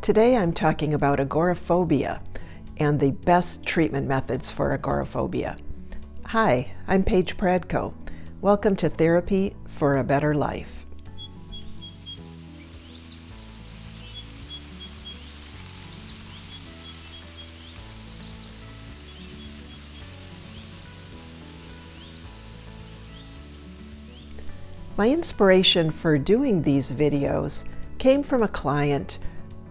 Today I'm talking about agoraphobia and the best treatment methods for agoraphobia. Hi, I'm Paige Pradko. Welcome to Therapy for a Better Life. My inspiration for doing these videos came from a client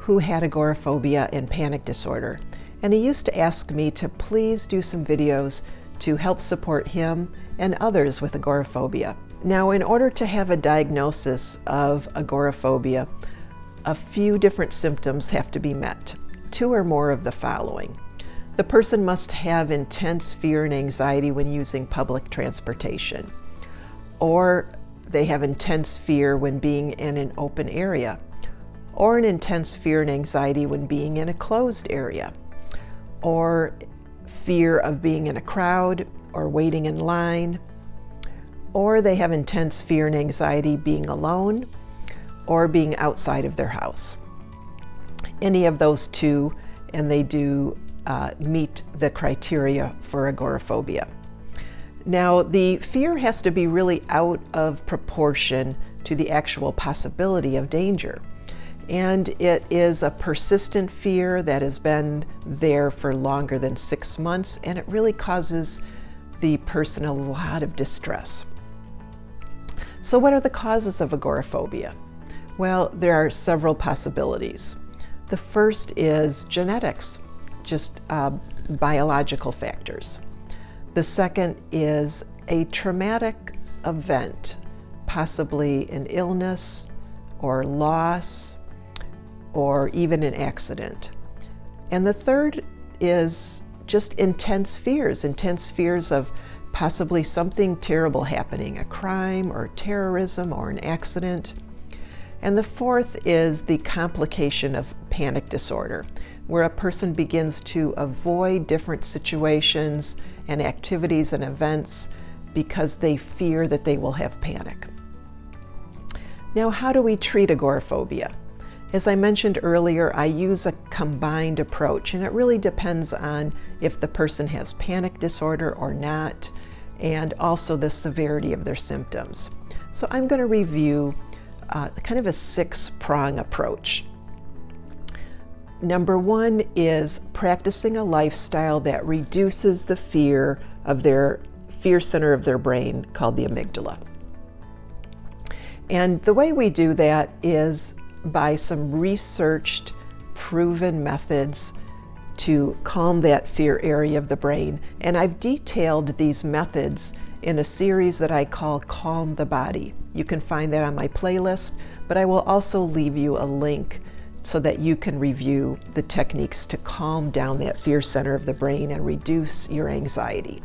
who had agoraphobia and panic disorder, and he used to ask me to please do some videos to help support him and others with agoraphobia. Now, in order to have a diagnosis of agoraphobia, a few different symptoms have to be met, 2 or more of the following. The person must have intense fear and anxiety when using public transportation, or they have intense fear when being in an open area, or an intense fear and anxiety when being in a closed area, or fear of being in a crowd or waiting in line, or they have intense fear and anxiety being alone or being outside of their house. Any of those 2, and they do meet the criteria for agoraphobia. Now, the fear has to be really out of proportion to the actual possibility of danger. And it is a persistent fear that has been there for longer than 6 months, and it really causes the person a lot of distress. So what are the causes of agoraphobia? Well, there are several possibilities. The first is genetics, just biological factors. The second is a traumatic event, possibly an illness or loss, or even an accident. And the third is just intense fears of possibly something terrible happening, a crime or terrorism or an accident. And the fourth is the complication of panic disorder, where a person begins to avoid different situations and activities and events because they fear that they will have panic. Now, how do we treat agoraphobia? As I mentioned earlier, I use a combined approach, and it really depends on if the person has panic disorder or not, and also the severity of their symptoms. So I'm going to review kind of a 6-prong approach. Number 1 is practicing a lifestyle that reduces the fear of their fear center of their brain, called the amygdala. And the way we do that is by some researched, proven methods to calm that fear area of the brain. And I've detailed these methods in a series that I call Calm the Body. You can find that on my playlist, but I will also leave you a link so that you can review the techniques to calm down that fear center of the brain and reduce your anxiety.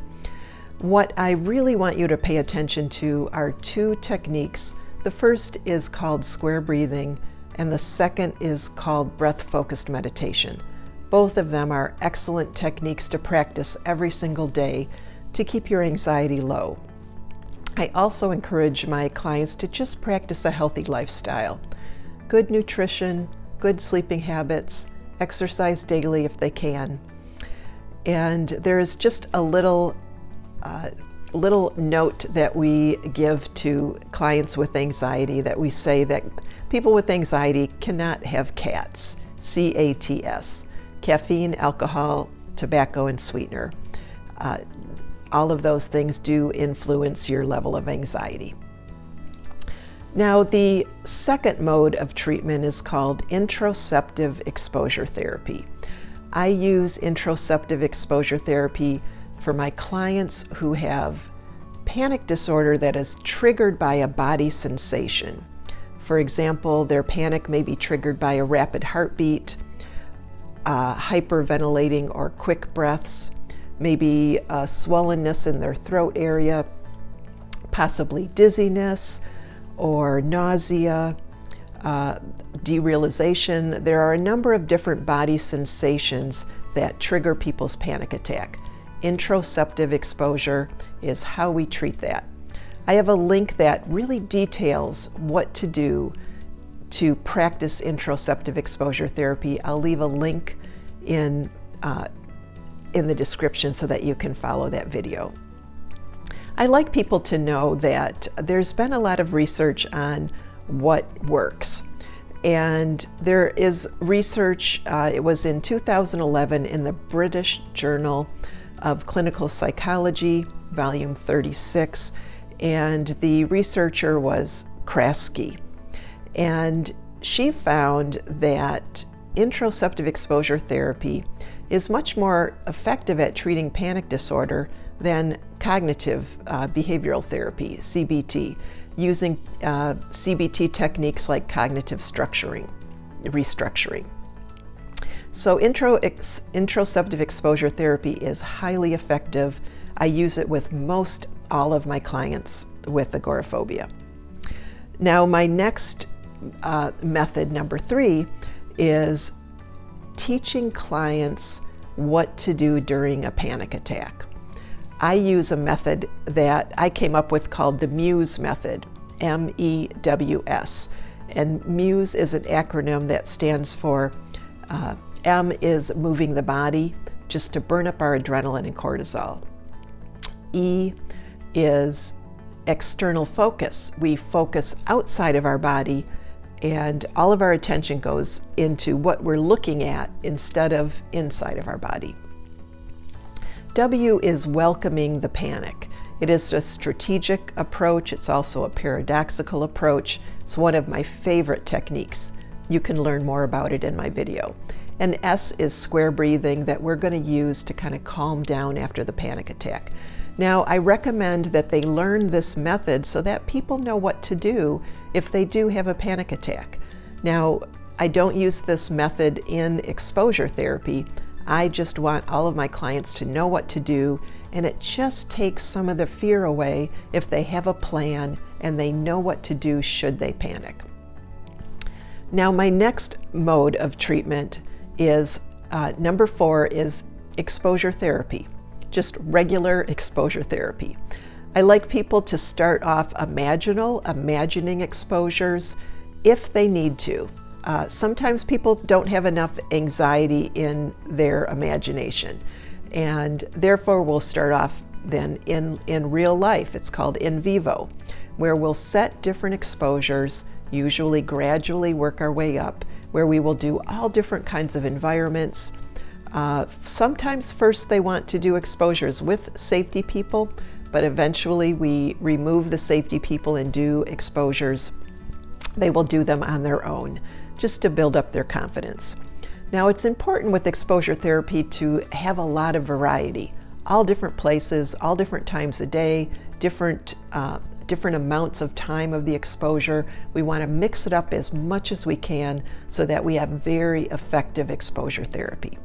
What I really want you to pay attention to are 2 techniques. The first is called square breathing, and the second is called breath-focused meditation. Both of them are excellent techniques to practice every single day to keep your anxiety low. I also encourage my clients to just practice a healthy lifestyle. Good nutrition, good sleeping habits, exercise daily if they can. And there is just a little note that we give to clients with anxiety, that we say that people with anxiety cannot have CATS, C-A-T-S, caffeine, alcohol, tobacco, and sweetener. All of those things do influence your level of anxiety. Now, the second mode of treatment is called interoceptive exposure therapy. I use interoceptive exposure therapy for my clients who have panic disorder that is triggered by a body sensation. For example, their panic may be triggered by a rapid heartbeat, hyperventilating or quick breaths, maybe a swollenness in their throat area, possibly dizziness or nausea, derealization. There are a number of different body sensations that trigger people's panic attack. Interoceptive exposure is how we treat that. I have a link that really details what to do to practice interoceptive exposure therapy. I'll leave a link in the description so that you can follow that video. I like people to know that there's been a lot of research on what works. And there is research, it was in 2011 in the British Journal of Clinical Psychology, volume 36, and the researcher was Krasky. And she found that interoceptive exposure therapy is much more effective at treating panic disorder than cognitive behavioral therapy, CBT, using CBT techniques like cognitive restructuring. So interoceptive exposure therapy is highly effective. I use it with most all of my clients with agoraphobia. Now, my next method, number 3, is teaching clients what to do during a panic attack. I use a method that I came up with called the MEWS method, MEWS. And MEWS is an acronym that stands for M is moving the body, just to burn up our adrenaline and cortisol. E is external focus. We focus outside of our body, and all of our attention goes into what we're looking at instead of inside of our body. W is welcoming the panic. It is a strategic approach. It's also a paradoxical approach. It's one of my favorite techniques. You can learn more about it in my video. And S is square breathing that we're going to use to kind of calm down after the panic attack. Now, I recommend that they learn this method so that people know what to do if they do have a panic attack. Now, I don't use this method in exposure therapy. I just want all of my clients to know what to do, and it just takes some of the fear away if they have a plan and they know what to do should they panic. Now, my next mode of treatment is number 4 is exposure therapy, just regular exposure therapy. I like people to start off imagining exposures if they need to. Sometimes people don't have enough anxiety in their imagination, and therefore we'll start off then in real life. It's called in vivo, where we'll set different exposures, usually gradually work our way up, where we will do all different kinds of environments. Sometimes first they want to do exposures with safety people, but eventually we remove the safety people and do exposures. They will do them on their own, just to build up their confidence. Now, it's important with exposure therapy to have a lot of variety, all different places, all different times a day, different amounts of time of the exposure. We want to mix it up as much as we can so that we have very effective exposure therapy.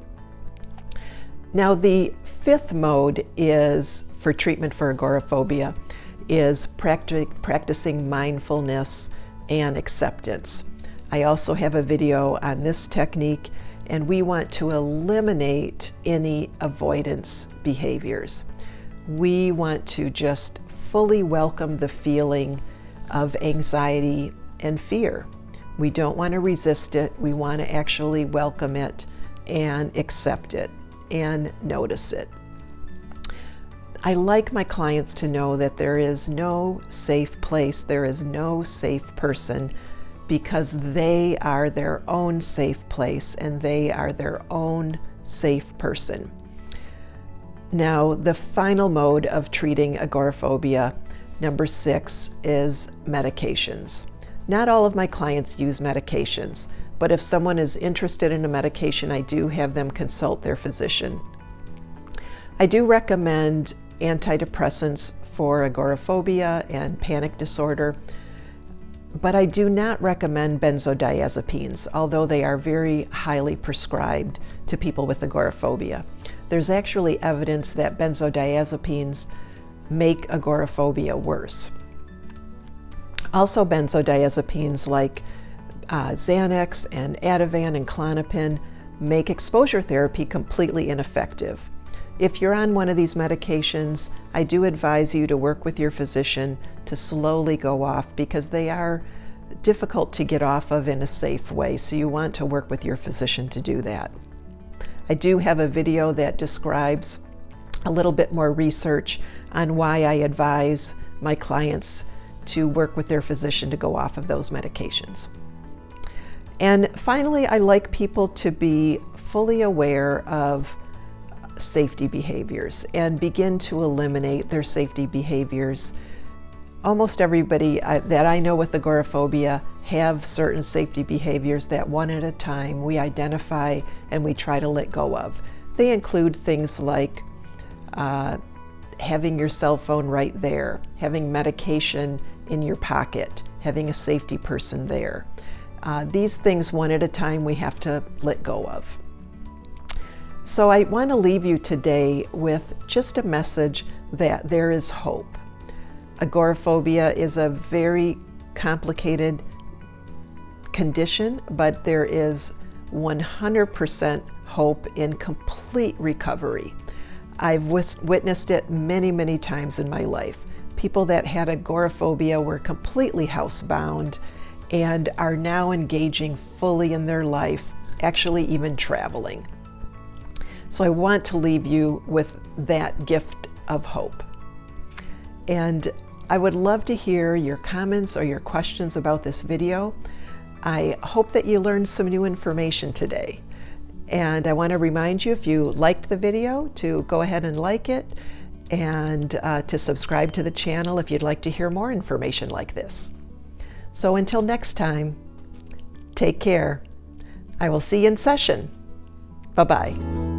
Now, the 5th mode is for treatment for agoraphobia is practicing mindfulness and acceptance. I also have a video on this technique, and we want to eliminate any avoidance behaviors. We want to just fully welcome the feeling of anxiety and fear. We don't want to resist it. We want to actually welcome it and accept it and notice it. I like my clients to know that there is no safe place, there is no safe person, because they are their own safe place and they are their own safe person. Now, the final mode of treating agoraphobia, number 6, is medications. Not all of my clients use medications, but if someone is interested in a medication, I do have them consult their physician. I do recommend antidepressants for agoraphobia and panic disorder, but I do not recommend benzodiazepines, although they are very highly prescribed to people with agoraphobia. There's actually evidence that benzodiazepines make agoraphobia worse. Also, benzodiazepines like Xanax and Ativan and Klonopin make exposure therapy completely ineffective. If you're on one of these medications, I do advise you to work with your physician to slowly go off, because they are difficult to get off of in a safe way, so you want to work with your physician to do that. I do have a video that describes a little bit more research on why I advise my clients to work with their physician to go off of those medications. And finally, I like people to be fully aware of safety behaviors and begin to eliminate their safety behaviors. Almost everybody that I know with agoraphobia have certain safety behaviors that one at a time we identify and we try to let go of. They include things like having your cell phone right there, having medication in your pocket, having a safety person there. These things one at a time we have to let go of. So I want to leave you today with just a message that there is hope. Agoraphobia is a very complicated condition, but there is 100% hope in complete recovery. I've witnessed it many, many times in my life. People that had agoraphobia were completely housebound and are now engaging fully in their life, actually even traveling. So I want to leave you with that gift of hope. And I would love to hear your comments or your questions about this video. I hope that you learned some new information today. And I want to remind you, if you liked the video, to go ahead and like it and to subscribe to the channel if you'd like to hear more information like this. So until next time, take care. I will see you in session. Bye-bye.